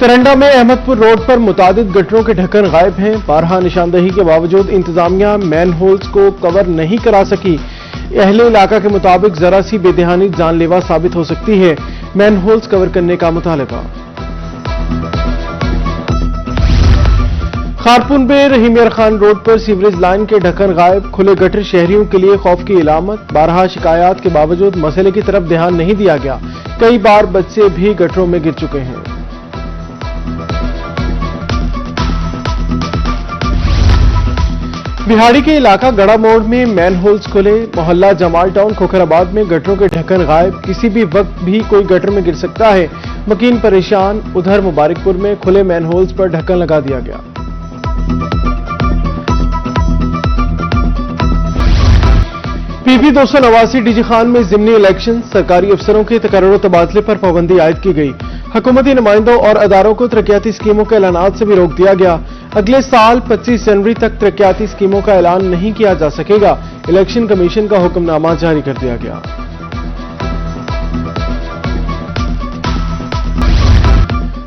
तरंडा में अहमदपुर रोड पर मुतादिद गटरों के ढक्कन गायब हैं। बारहा निशानदही के बावजूद इंतजामिया मैन होल्स को कवर नहीं करा सकी। अहले इलाका के मुताबिक जरा सी बेदहानी जानलेवा साबित हो सकती है। मैन होल्स कवर करने का मुतालबा। खारपुन में रहीम यार खान रोड पर सीवरेज लाइन के ढक्कन गायब। खुले गटर शहरियों के लिए खौफ की इलामत। बारहा शिकायत के बावजूद मसले की तरफ ध्यान नहीं दिया गया। कई बार बच्चे भी गटरों में गिर चुके हैं। बिहाड़ी के इलाका गड़ा मोड़ में मैन होल्स खुले। मोहल्ला जमाल टाउन खोखराबाद में गटरों के ढक्कन गायब। किसी भी वक्त भी कोई गटर में गिर सकता है। मकीन परेशान। उधर मुबारकपुर में खुले मैन होल्स पर ढक्कन लगा दिया गया। पीपी 289 डीजी खान में जिमनी इलेक्शन। सरकारी अफसरों के तकर्रुर तबादले पर पाबंदी आयद की गई। हुकूमती नुमाइंदों और अदारों को तरक्याती स्कीमों के ऐलानात से भी रोक दिया गया। अगले साल 25 जनवरी तक तरक्याती स्कीमों का ऐलान नहीं किया जा सकेगा। इलेक्शन कमीशन का हुक्मनामा जारी कर दिया गया।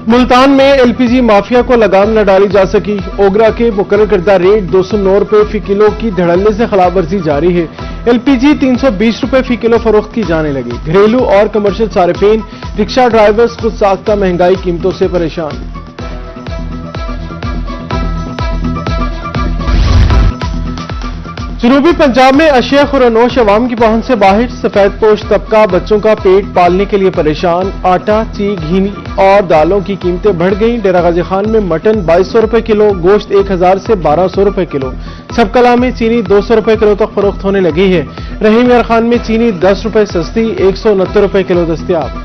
मुल्तान में एलपीजी माफिया को लगाम न डाली जा सकी। ओगरा के मुकर्रर करदा रेट 209 रुपए फी किलो की धड़ल्ले से खिलाफवर्जी जारी है। एलपीजी 320 रुपए फी किलो फरोख्त की जाने लगी। घरेलू और कमर्शियल सारिफीन, रिक्शा ड्राइवर्स खुद साख्ता महंगाई कीमतों से परेशान। जनूबी पंजाब में अशिया खुरानोश अवाम की पहुंच से बाहर। सफेद पोश तबका बच्चों का पेट पालने के लिए परेशान। आटा, ची, घी और दालों की कीमतें बढ़ गईं। डेरा गाजी खान में मटन 2200 रुपए किलो, गोश्त 1000 से 1200 रुपए किलो। सबकला में चीनी 200 रुपए किलो तक फरोख्त होने लगी है। रहीम यार खान में चीनी 10 रुपए सस्ती 169 रुपए किलो दस्तयाब।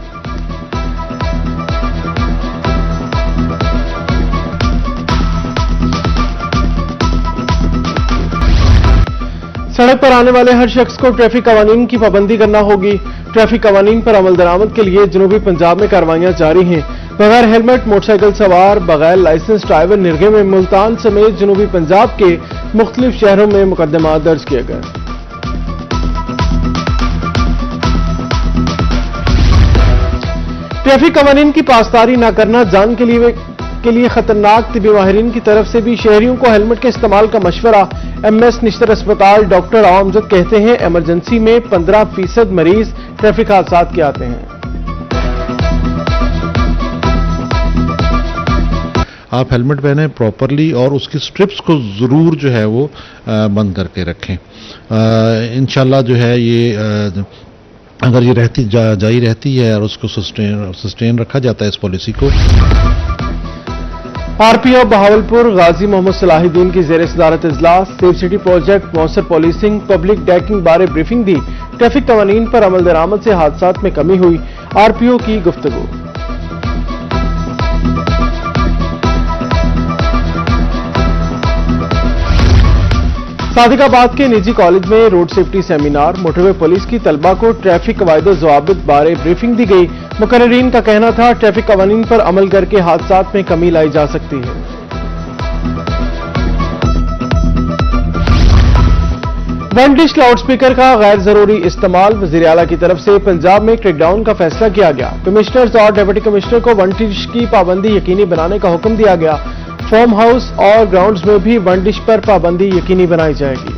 सड़क पर आने वाले हर शख्स को ट्रैफिक कवानीन की पाबंदी करना होगी। ट्रैफिक कवानीन पर अमल दरामद के लिए जनूबी पंजाब में कार्रवाइयां जारी हैं। बगैर हेलमेट मोटरसाइकिल सवार, बगैर लाइसेंस ड्राइवर निर्गे में मुल्तान समेत जनूबी पंजाब के मुख्तलिफ शहरों में मुकदमा दर्ज किए गए। ट्रैफिक कवानीन की पासदारी न करना जान के लिए खतरनाक। तिबी माहिरीन की तरफ से भी शहरियों को हेलमेट के इस्तेमाल का मशवरा। एमएस निश्तर अस्पताल डॉक्टर आमजद कहते हैं इमरजेंसी में 15% मरीज ट्रैफिक हादसात के आते हैं। आप हेलमेट पहने प्रॉपरली और उसकी स्ट्रिप्स को जरूर जो है वो बंद करके रखें। इंशाल्लाह जो है ये अगर ये जारी रहती है और उसको सस्टेन रखा जाता है इस पॉलिसी को। आरपीओ बहावलपुर गाजी मोहम्मद सलाहुद्दीन की जेर सदारत इजलास। सेफ सिटी प्रोजेक्ट, मौसर पॉलिसिंग, पब्लिक डेकिंग बारे ब्रीफिंग दी। ट्रैफिक कवानीन पर अमल दरामद से हादसात में कमी हुई। आरपीओ की गुफ्तगू। सादिकाबाद के निजी कॉलेज में road safety seminar. Motorway police की तलबा को ट्रैफिक कवायद ज़वाबित बारे ब्रीफिंग दी गई। मुकर्ररीन का कहना था ट्रैफिक कवानीन पर अमल करके हादसात में कमी लाई जा सकती है। वन डिश लाउड स्पीकर का गैर जरूरी इस्तेमाल। वज़ीर आला की तरफ से पंजाब में क्रैकडाउन का फैसला किया गया। कमिश्नर्स और डिप्टी कमिश्नर को वन डिश की पाबंदी यकीनी बनाने का हुक्म दिया गया। फार्म हाउस और ग्राउंड्स में भी वन डिश पर पाबंदी यकीनी बनाई जाएगी।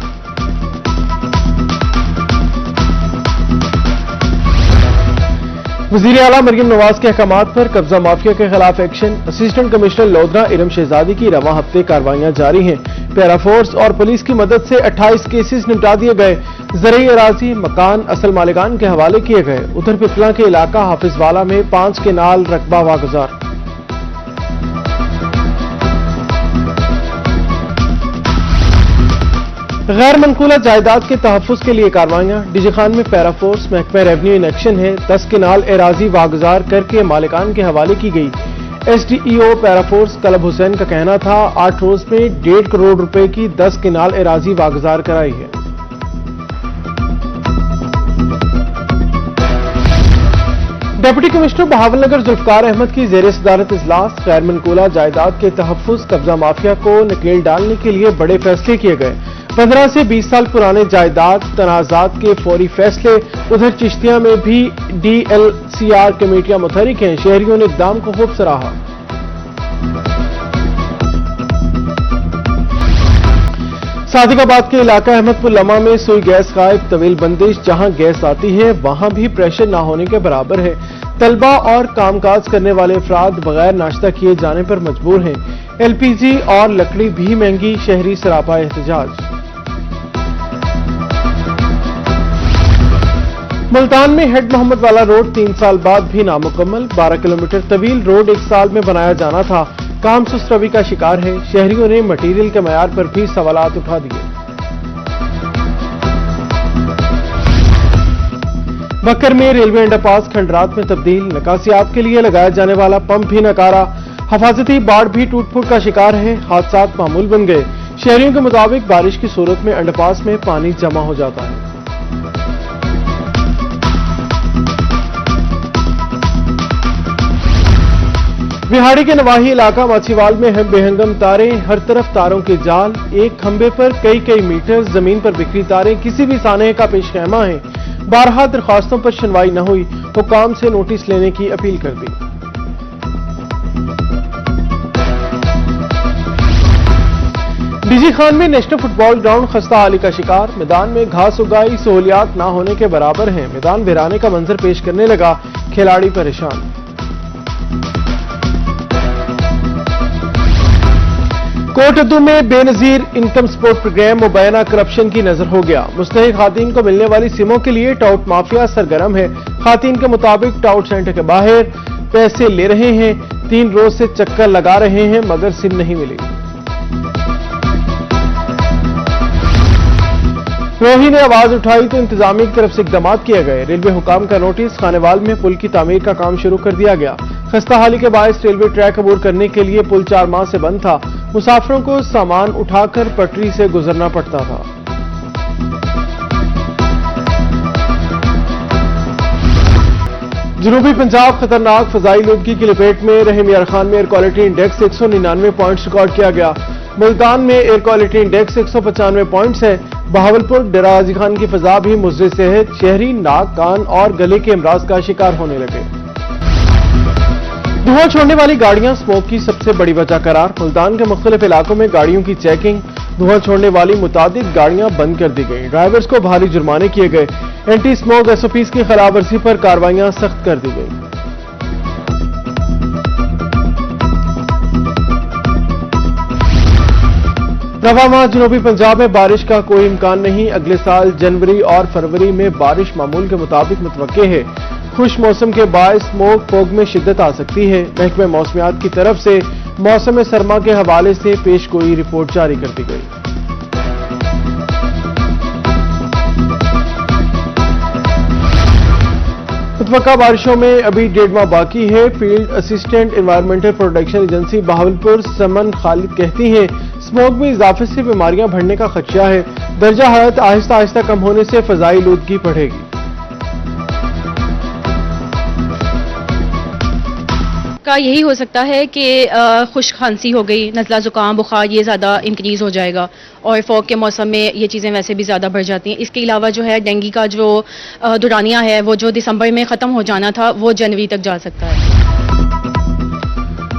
वज़ीर आला मरियम नवाज के अहकामात पर कब्जा माफिया के खिलाफ action. Assistant commissioner Lodhran Iram Shahzadi की रवां हफ्ते कार्रवाइयां जारी हैं। पैरा फोर्स और पुलिस की मदद से 28 केसेस निपटा दिए गए। ज़रई अराजी, मकान असल मालिकान के हवाले किए गए। उधर पिपला के इलाका हाफिजवाला में 5 केनाल रकबा वागुजार। गैर मनकूला जायदाद के तहफ़्फ़ुज़ के लिए कार्रवाइयां। डीजी खान में पैरा फोर्स, महकमा रेवन्यू इन एक्शन है। 10 केनाल एराजी वागुजार करके मालिकान के हवाले की गई। एसडीईओ पैरा फोर्स कलब हुसैन का कहना था 8 रोज में 1.5 करोड़ रुपए की 10 केनाल एराजी वागुजार कराई है। डिप्टी कमिश्नर बहावलनगर जुल्फकार अहमद की जेर सदारत इजलास। गैर मनकूला जायदाद के तहफ़्फ़ुज़, कब्जा माफिया को नकेल डालने के लिए बड़े फैसले किए गए। 15 से 20 साल पुराने जायदाद तनाज़ात के फौरी फैसले। उधर चिश्तिया में भी DLCR कमेटियां मुतहरिक हैं। शहरियों ने इक़दाम को खूब सराहा। सादिकाबाद के इलाका अहमदपुर लमा में सुई गैस गायब, तवील बंदिश, जहां गैस आती है वहां भी प्रेशर ना होने के बराबर है। तलबा और कामकाज करने वाले अफराद बगैर नाश्ता किए जाने पर मजबूर हैं। एलपीजी और लकड़ी भी महंगी, शहरी सरापा एहतजाज। मुल्तान में हेड मोहम्मद वाला रोड 3 साल बाद भी नामुकम्मल, 12 किलोमीटर तवील रोड 1 साल में बनाया जाना था, काम सुस्त रवि का शिकार है। शहरियों ने मटीरियल के मयार पर भी सवालात उठा दिए। बकर में रेलवे अंडरपास खंडरात में तब्दील, निकासियात के लिए लगाया जाने वाला पंप भी नकारा, हफाजती बाढ़ भी टूट फूट का शिकार है, हादसात मामूल बन गए। शहरियों के मुताबिक बारिश की सूरत में अंडरपास में पानी जमा हो जाता है। बिहाड़ी के नवाही इलाका माछीवाल में है बेहंगम तारें, हर तरफ तारों के जाल, एक खंबे पर कई मीटर जमीन पर बिखरी तारें, किसी भी सानहे का पेशखैमा है। 12 दरखास्तों पर सुनवाई न हुई, हुकाम से नोटिस लेने की अपील कर दी। डीजी खान में नेशनल फुटबॉल ग्राउंड खस्ताहाली का शिकार, मैदान में घास उगाई सहूलियात न होने के बराबर हैं, मैदान वीराने का मंजर पेश करने लगा, खिलाड़ी परेशान। कोटद्दू में बेनजीर इनकम सपोर्ट प्रोग्राम मुबैना करप्शन की नजर हो गया। मुस्तहिक खातून को मिलने वाली सिमों के लिए टाउट माफिया सरगर्म है। खातून के मुताबिक टाउट सेंटर के बाहर पैसे ले रहे हैं, 3 रोज से चक्कर लगा रहे हैं मगर सिम नहीं मिली। रोही ने आवाज उठाई तो इंतजामिया की तरफ से इकदाम किए गए। रेलवे हुकाम का नोटिस, खानेवाल में पुल की तामीर का काम शुरू कर दिया गया। खस्ताहाली के बायस रेलवे ट्रैक अबूर करने के लिए पुल 4 माह से बंद था, मुसाफिरों को सामान उठाकर पटरी से गुजरना पड़ता था। जनूबी पंजाब खतरनाक फजाई लूदगी की लपेट में, रहीम यार खान में air quality index 199 points record किया गया। मुल्तान में एयर क्वालिटी इंडेक्स 195 पॉइंट्स है। बहावलपुर डेरा गाजी खान की फजा भी मुज़र सेहत, शहरी नाक, कान और गले के अमराज का शिकार होने लगे। धुआं छोड़ने वाली गाड़ियां स्मोक की सबसे बड़ी वजह करार, मुल्तान के मुख्तलिफ इलाकों में गाड़ियों की चेकिंग, धुआं छोड़ने वाली मुतादिद गाड़ियां बंद कर दी गई, ड्राइवर्स को भारी जुर्माने किए गए। एंटी स्मोक एसओपीज की खिलाफवर्जी पर कार्रवाइयां सख्त कर दी गई। रवा माह जनूबी पंजाब में बारिश का कोई इम्कान नहीं, अगले साल जनवरी और फरवरी में बारिश मामूल के मुताबिक मुतवक्के है। खुश मौसम के बायस स्मोक फोग में शिद्दत आ सकती है। महकमे मौसमियात की तरफ से मौसम सरमा के हवाले से पेश गोई रिपोर्ट जारी कर दी गई। मुतवक्का बारिशों में अभी 1.5 माह बाकी है। Field assistant environmental protection agency Bahawalpur Saman Khalid कहती हैं, स्मोक में इजाफे से बीमारियां बढ़ने का खदशा है। दर्जा हरारत आहिस्ता आहिस्ता कम होने से फजाई लूदगी बढ़ेगी। का यही हो सकता है कि खुश्क खांसी हो गई, नज़ला ज़ुकाम बुखार ये ज़्यादा इंक्रीज़ हो जाएगा और फॉग के मौसम में ये चीज़ें वैसे भी ज़्यादा बढ़ जाती हैं। इसके अलावा जो है डेंगू का जो दुरानिया है वो जो दिसंबर में ख़त्म हो जाना था वो जनवरी तक जा सकता है।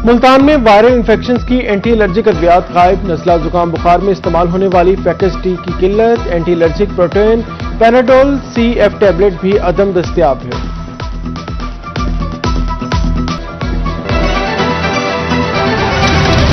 मुल्तान में वायरल इन्फेक्शंस की एंटी एलर्जिक अद्वियात गायब, नज़ला ज़ुकाम बुखार में इस्तेमाल होने वाली फैकस टी की किल्लत, anti allergic protein Panadol CF tablet भी अदम दस्तयाब है।